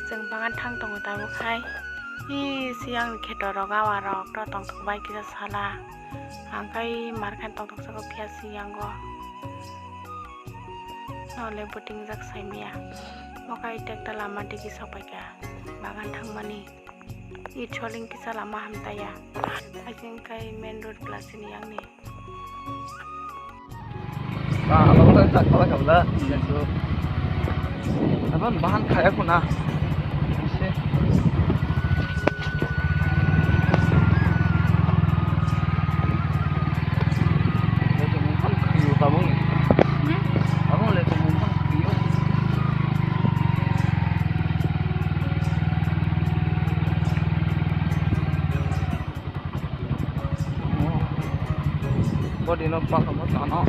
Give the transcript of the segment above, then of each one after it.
जों बागान थां दङ दाबोखाय सिगां खेतर गावारक थ tongthokbai kisa sala angkai markan tongthoksago pia siyango nole buting jak saimia mokai tekta lama digi sopaika bagan thangmani choling kisa lama hamtaya ajingkai main road plus ini yang ni kalau kita tak kalah kalah itu apa bahan kaya kuna sih itu mungkin kayu tabung abang lihat mungkin kayu body no pak kamu tanah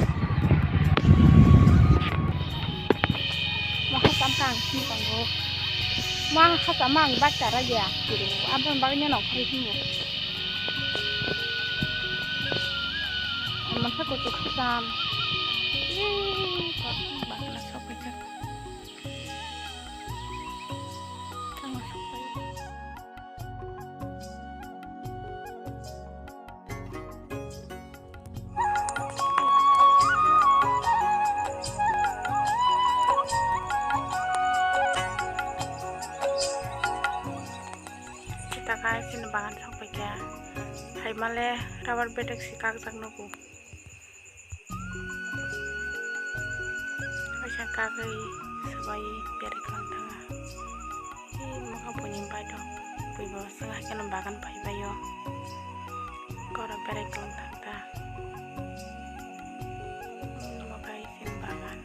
samkang ni panggo mang khasa mang bakta raja kiru abang bagnya no khai himu man sa ko sam bagna sopaja tang sopai takai sin bagan sampai kya hai male rubber betek sikak jak nuku kaisa kagai sabai beri klang tanga maka punyimpai dong puibo sengah kena bagan pai bayo kora beri klang tangta makai sin bagan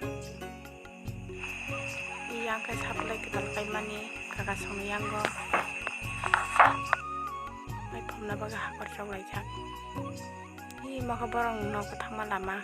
yang kai saplai ketal kai mani kakak song yanggo mai phomna baga hakor chawlai jak maka borong no ka thangma lama